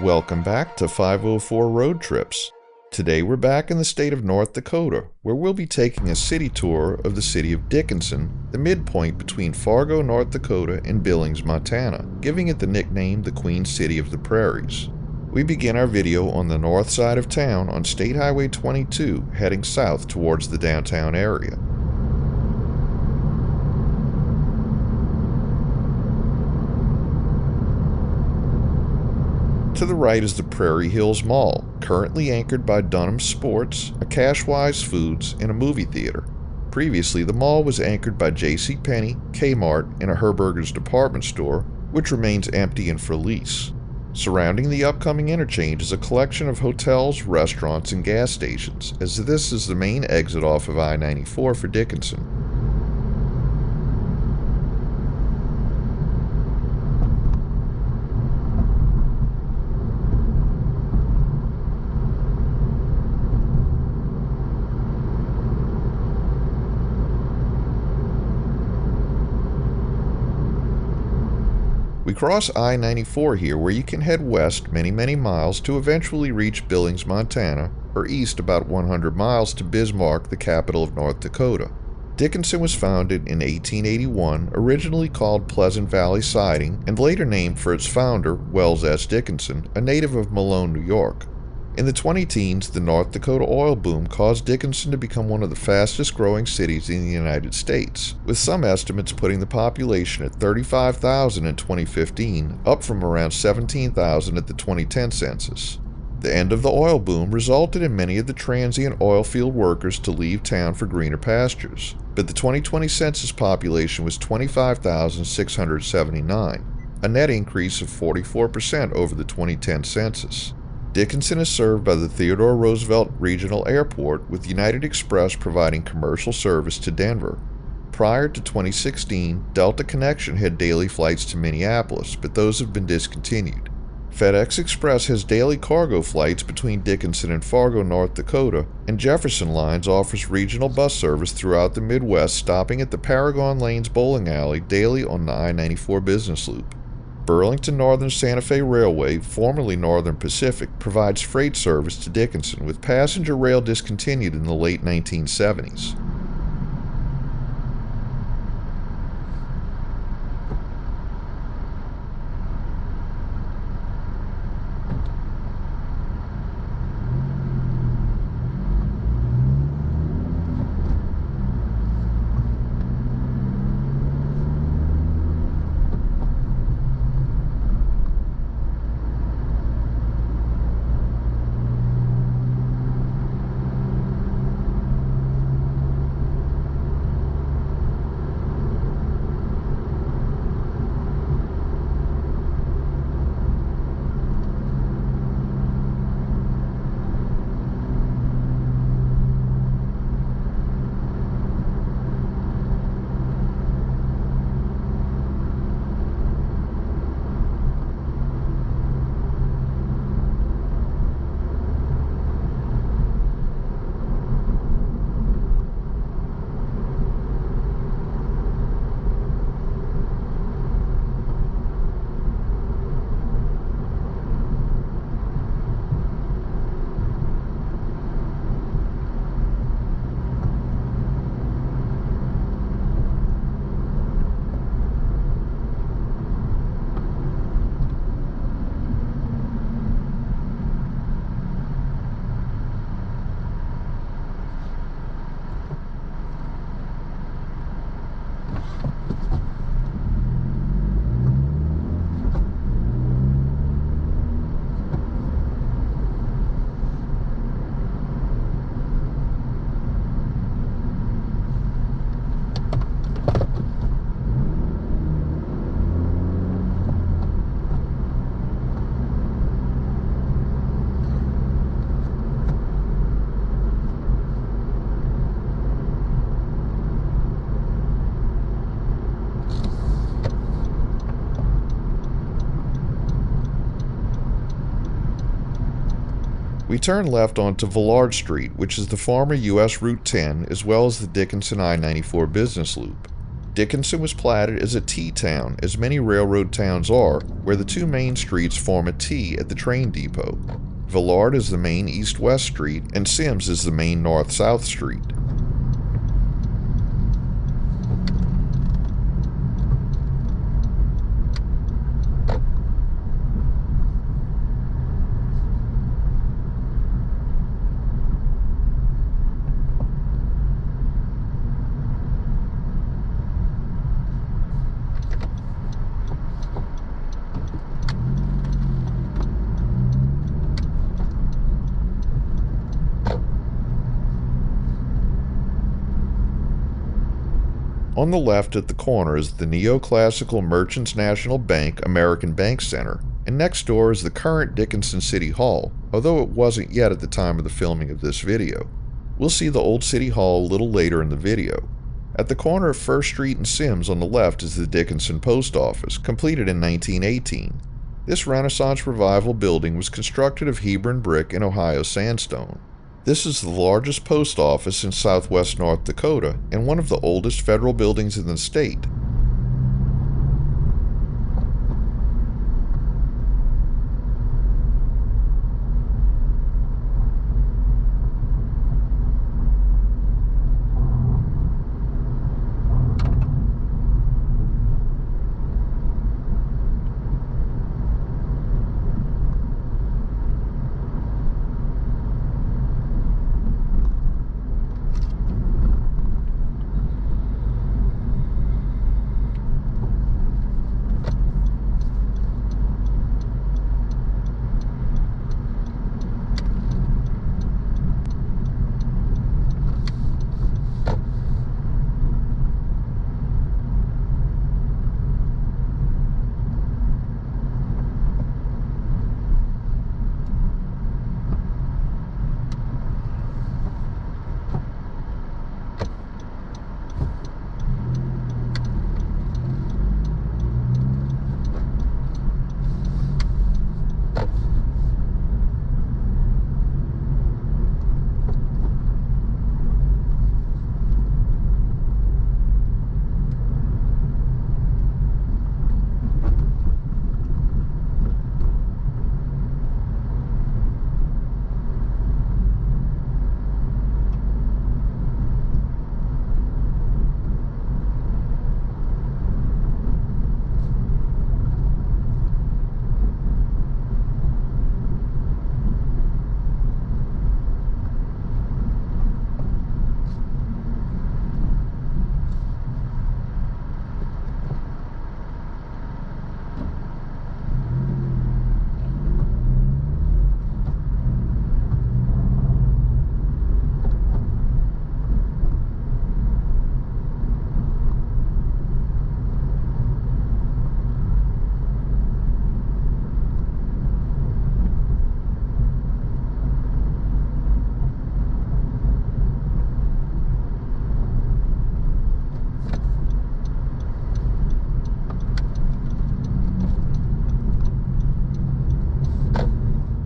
Welcome back to 504 Road Trips. Today we're back in the state of North Dakota, where we'll be taking a city tour of the city of Dickinson, the midpoint between Fargo, North Dakota and Billings, Montana, giving it the nickname the Queen City of the Prairies. We begin our video on the north side of town on State Highway 22, heading south towards the downtown area. To the right is the Prairie Hills Mall, currently anchored by Dunham Sports, a Cashwise Foods, and a movie theater. Previously, the mall was anchored by JCPenney, Kmart, and a Herberger's department store, which remains empty and for lease. Surrounding the upcoming interchange is a collection of hotels, restaurants, and gas stations, as this is the main exit off of I-94 for Dickinson. We cross I-94 here, where you can head west many miles to eventually reach Billings, Montana, or east about 100 miles to Bismarck, the capital of North Dakota. Dickinson was founded in 1881, originally called Pleasant Valley Siding, and later named for its founder, Wells S. Dickinson, a native of Malone, New York. In the 20-teens, the North Dakota oil boom caused Dickinson to become one of the fastest growing cities in the United States, with some estimates putting the population at 35,000 in 2015, up from around 17,000 at the 2010 census. The end of the oil boom resulted in many of the transient oil field workers to leave town for greener pastures, but the 2020 census population was 25,679, a net increase of 44% over the 2010 census. Dickinson is served by the Theodore Roosevelt Regional Airport, with United Express providing commercial service to Denver. Prior to 2016, Delta Connection had daily flights to Minneapolis, but those have been discontinued. FedEx Express has daily cargo flights between Dickinson and Fargo, North Dakota, and Jefferson Lines offers regional bus service throughout the Midwest, stopping at the Paragon Lanes Bowling Alley daily on the I-94 business loop. Burlington Northern Santa Fe Railway, formerly Northern Pacific, provides freight service to Dickinson, with passenger rail discontinued in the late 1970s. We turn left onto Villard Street, which is the former U.S. Route 10, as well as the Dickinson I-94 business loop. Dickinson was platted as a T-town, as many railroad towns are, where the two main streets form a T at the train depot. Villard is the main east-west street, and Sims is the main north-south street. On the left at the corner is the neoclassical Merchants National Bank American Bank Center, and next door is the current Dickinson City Hall, although it wasn't yet at the time of the filming of this video. We'll see the old City Hall a little later in the video. At the corner of First Street and Sims on the left is the Dickinson Post Office, completed in 1918. This Renaissance Revival building was constructed of Hebron brick and Ohio sandstone. This is the largest post office in southwest North Dakota and one of the oldest federal buildings in the state.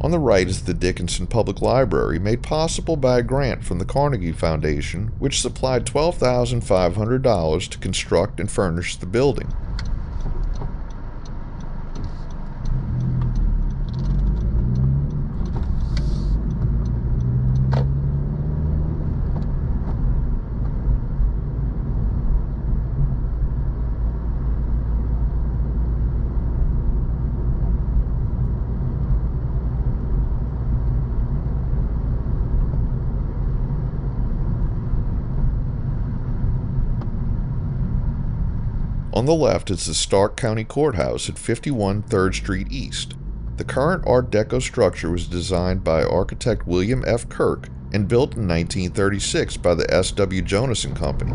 On the right is the Dickinson Public Library, made possible by a grant from the Carnegie Foundation, which supplied $12,500 to construct and furnish the building. On the left is the Stark County Courthouse at 51 3rd Street East. The current Art Deco structure was designed by architect William F. Kirk and built in 1936 by the S.W. Jonas and Company.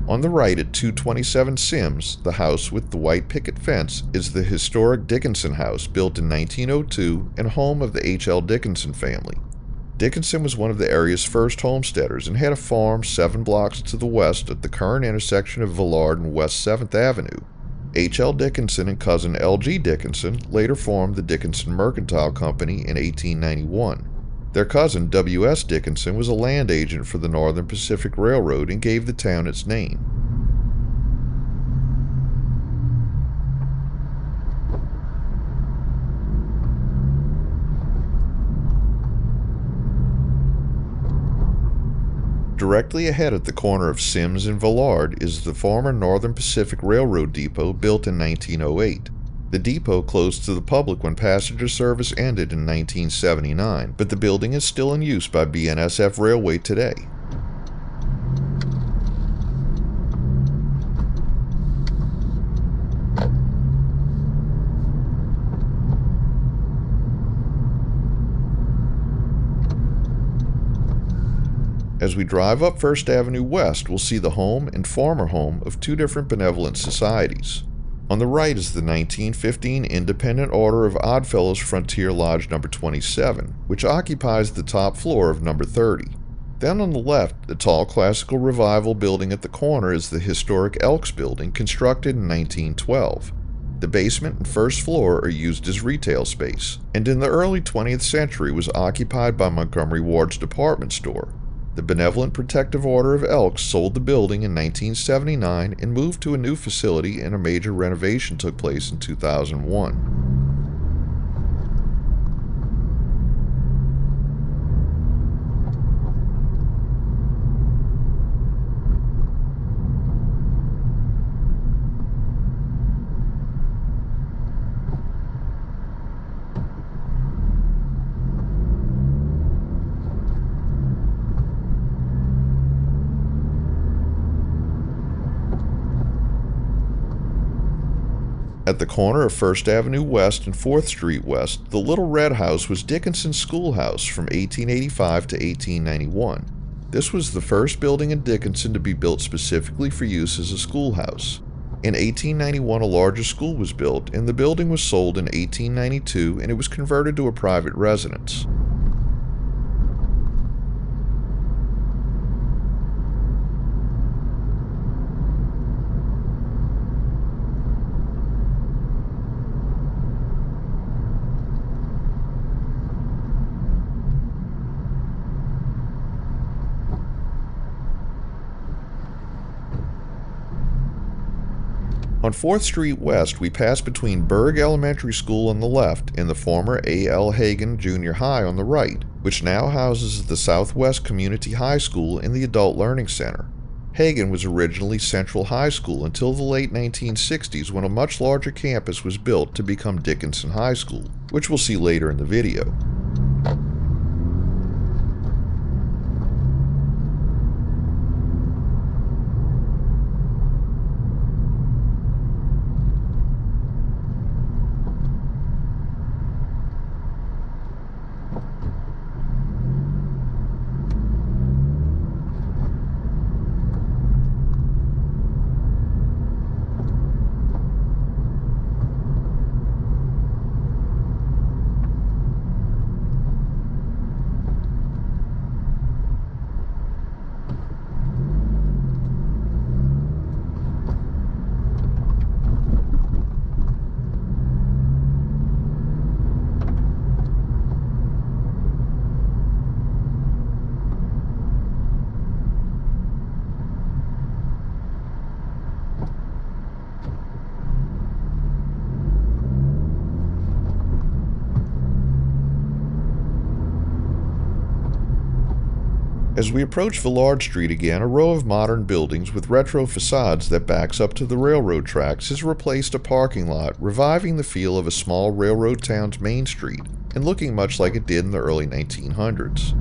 On the right at 227 Sims, the house with the white picket fence, is the historic Dickinson house built in 1902 and home of the H.L. Dickinson family. Dickinson was one of the area's first homesteaders and had a farm 7 blocks to the west at the current intersection of Villard and West 7th Avenue. H.L. Dickinson and cousin L.G. Dickinson later formed the Dickinson Mercantile Company in 1891. Their cousin W.S. Dickinson was a land agent for the Northern Pacific Railroad and gave the town its name. Directly ahead at the corner of Sims and Villard is the former Northern Pacific Railroad depot built in 1908. The depot closed to the public when passenger service ended in 1979, but the building is still in use by BNSF Railway today. As we drive up First Avenue West, we'll see the home and former home of 2 different benevolent societies. On the right is the 1915 Independent Order of Oddfellows Frontier Lodge No. 27, which occupies the top floor of No. 30. Then on the left, the tall Classical Revival building at the corner is the historic Elks Building, constructed in 1912. The basement and first floor are used as retail space, and in the early 20th century was occupied by Montgomery Ward's department store. The Benevolent Protective Order of Elks sold the building in 1979 and moved to a new facility, and a major renovation took place in 2001. At the corner of First Avenue West and 4th Street West, the Little Red House was Dickinson's schoolhouse from 1885 to 1891. This was the first building in Dickinson to be built specifically for use as a schoolhouse. In 1891, a larger school was built, and the building was sold in 1892, and it was converted to a private residence. On 4th Street West, we pass between Berg Elementary School on the left and the former A.L. Hagen Junior High on the right, which now houses the Southwest Community High School and the Adult Learning Center. Hagen was originally Central High School until the late 1960s, when a much larger campus was built to become Dickinson High School, which we'll see later in the video. As we approach Villard Street again, a row of modern buildings with retro facades that backs up to the railroad tracks has replaced a parking lot, reviving the feel of a small railroad town's main street, and looking much like it did in the early 1900s.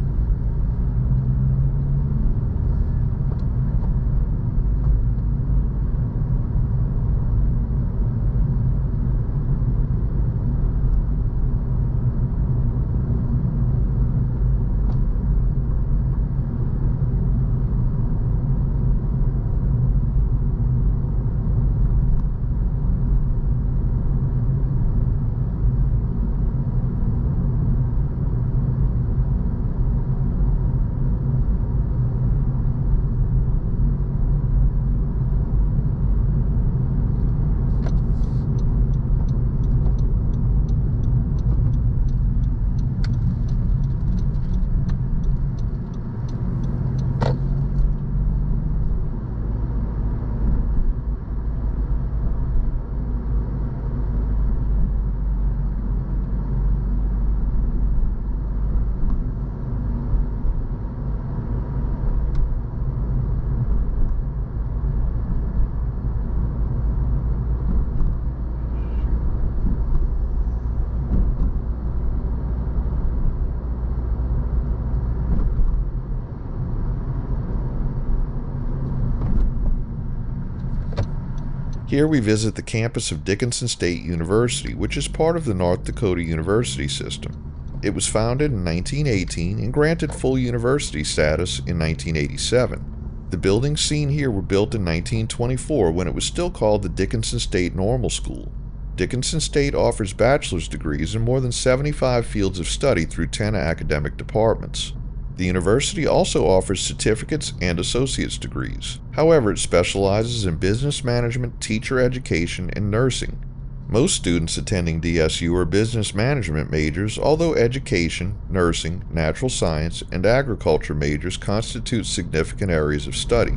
Here we visit the campus of Dickinson State University, which is part of the North Dakota University system. It was founded in 1918 and granted full university status in 1987. The buildings seen here were built in 1924 when it was still called the Dickinson State Normal School. Dickinson State offers bachelor's degrees in more than 75 fields of study through 10 academic departments. The university also offers certificates and associate's degrees. However, it specializes in business management, teacher education, and nursing. Most students attending DSU are business management majors, although education, nursing, natural science, and agriculture majors constitute significant areas of study.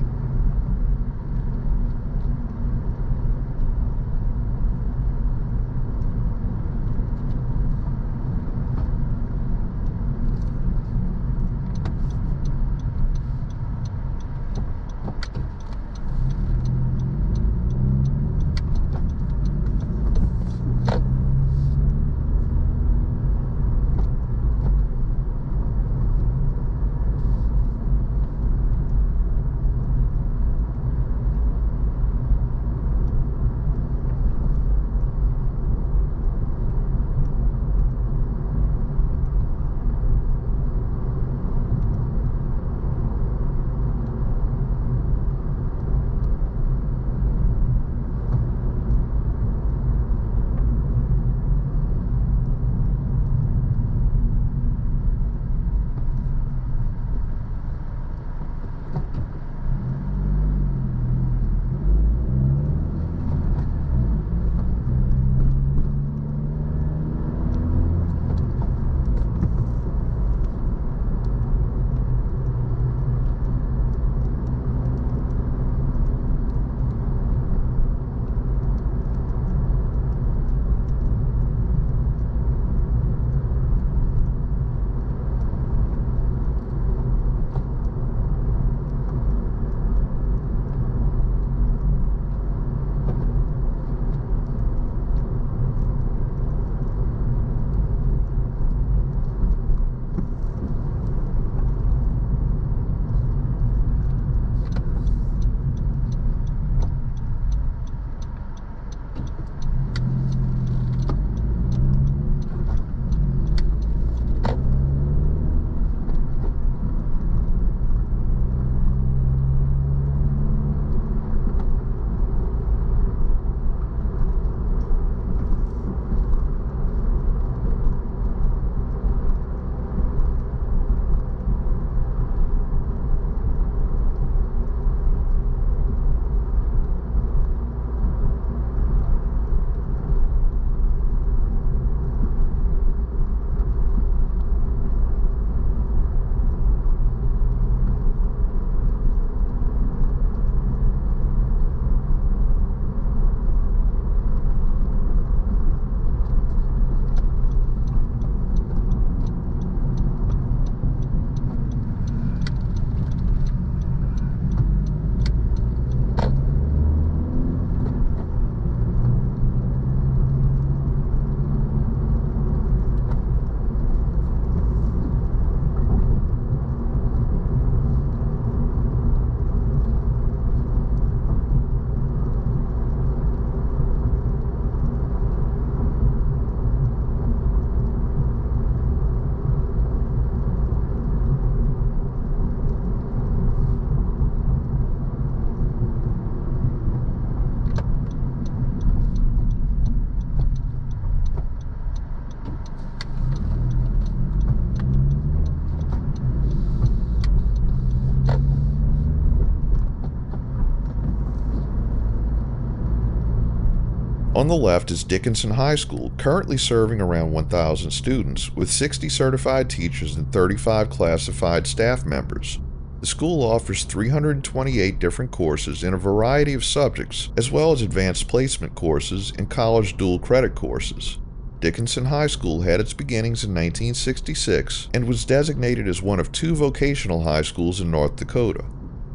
On the left is Dickinson High School, currently serving around 1,000 students, with 60 certified teachers and 35 classified staff members. The school offers 328 different courses in a variety of subjects, as well as advanced placement courses and college dual credit courses. Dickinson High School had its beginnings in 1966 and was designated as one of 2 vocational high schools in North Dakota.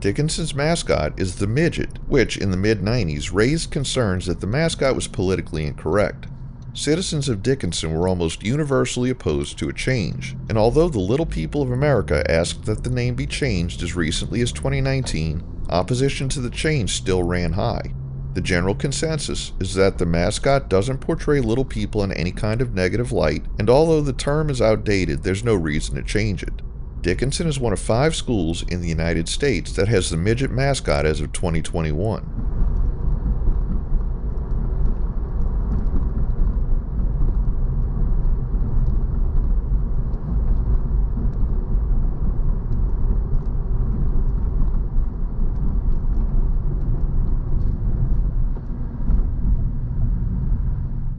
Dickinson's mascot is the midget, which in the mid-90s raised concerns that the mascot was politically incorrect. Citizens of Dickinson were almost universally opposed to a change, and although the little people of America asked that the name be changed as recently as 2019, opposition to the change still ran high. The general consensus is that the mascot doesn't portray little people in any kind of negative light, and although the term is outdated, there's no reason to change it. Dickinson is one of 5 schools in the United States that has the midget mascot as of 2021.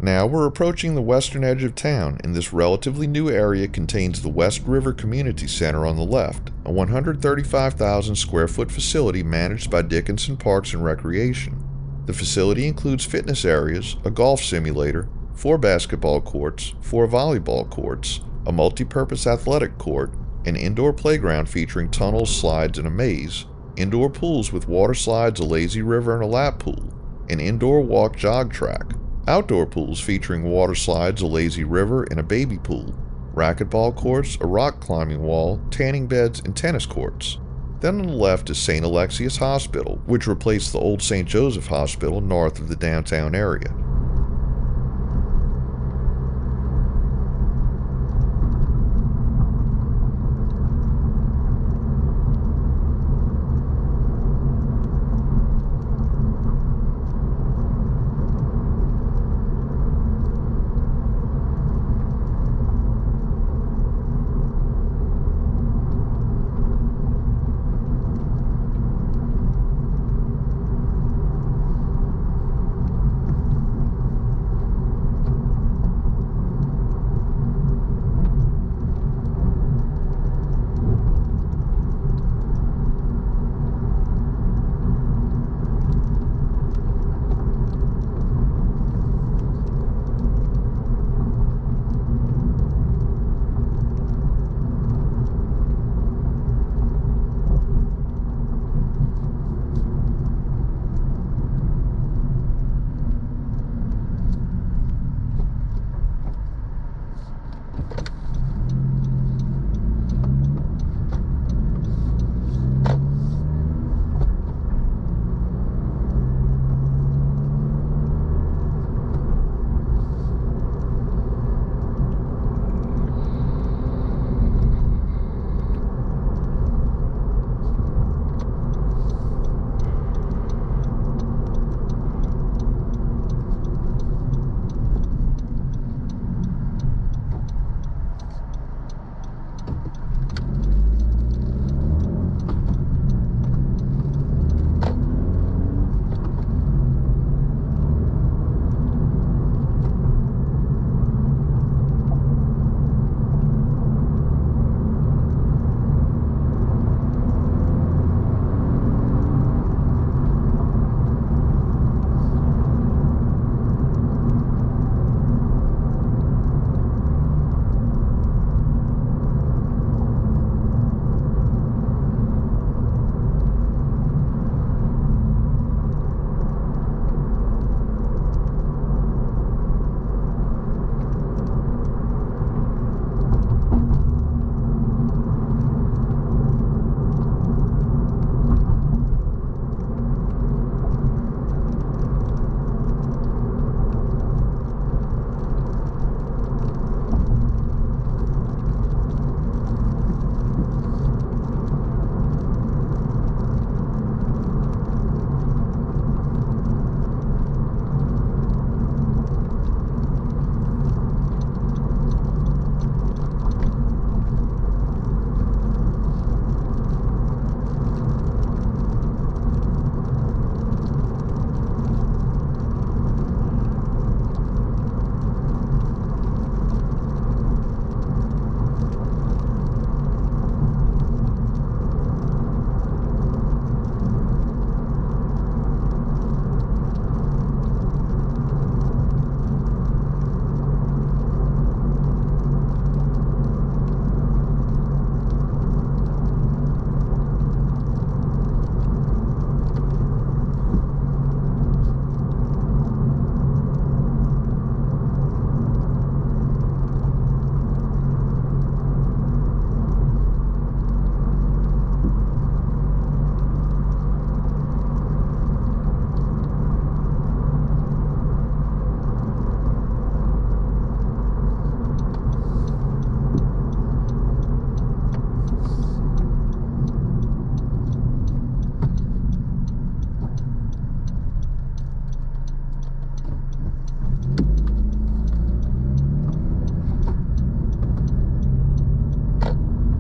Now we're approaching the western edge of town, and this relatively new area contains the West River Community Center on the left, a 135,000 square foot facility managed by Dickinson Parks and Recreation. The facility includes fitness areas, a golf simulator, 4 basketball courts, 4 volleyball courts, a multi-purpose athletic court, an indoor playground featuring tunnels, slides, and a maze, indoor pools with water slides, a lazy river, and a lap pool, an indoor walk-jog track, outdoor pools featuring water slides, a lazy river, and a baby pool, racquetball courts, a rock climbing wall, tanning beds, and tennis courts. Then on the left is St. Alexius Hospital, which replaced the old St. Joseph Hospital north of the downtown area.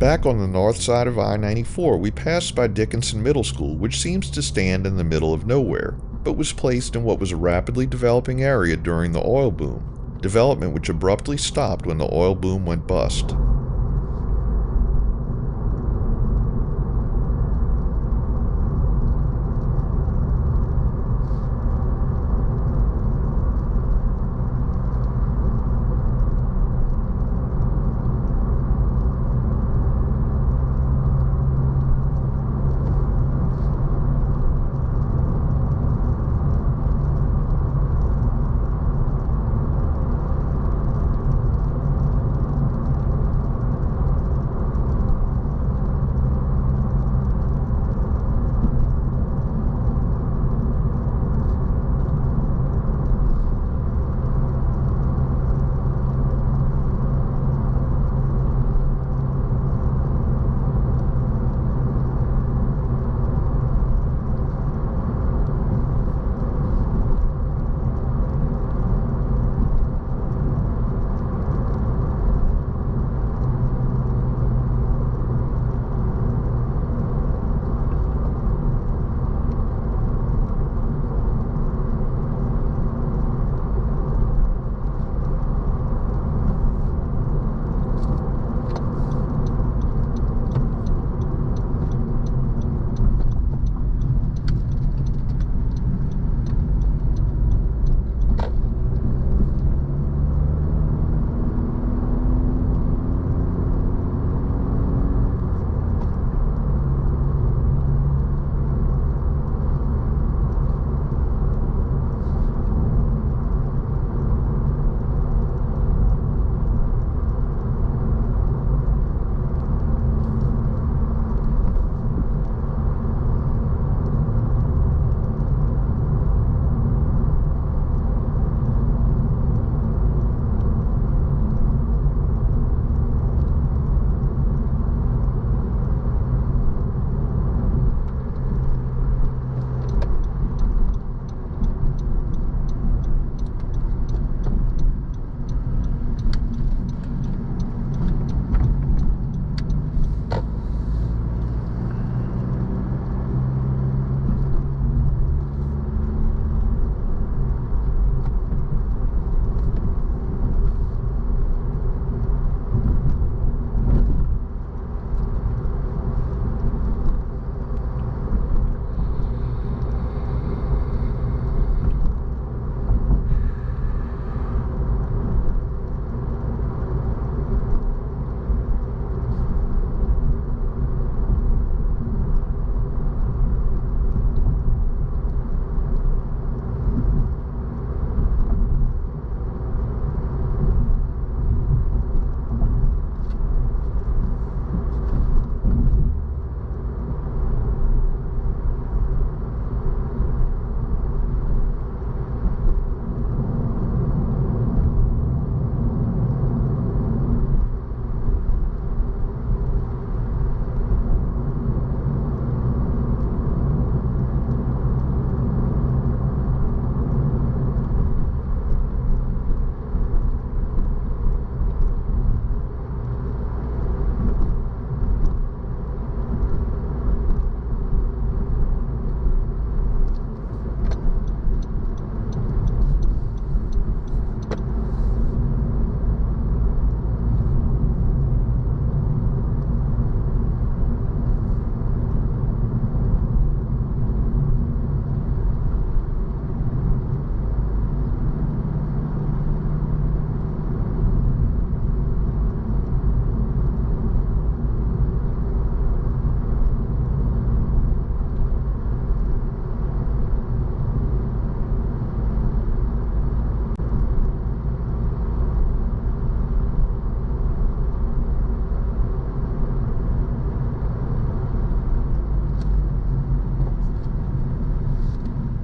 Back on the north side of I-94, we passed by Dickinson Middle School, which seems to stand in the middle of nowhere, but was placed in what was a rapidly developing area during the oil boom, development which abruptly stopped when the oil boom went bust.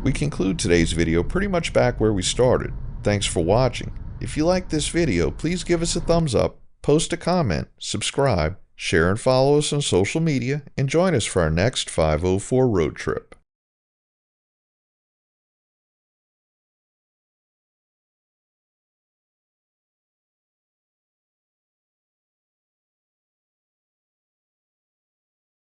We conclude today's video pretty much back where we started. Thanks for watching. If you like this video, please give us a thumbs up, post a comment, subscribe, share and follow us on social media, and join us for our next 504 road trip.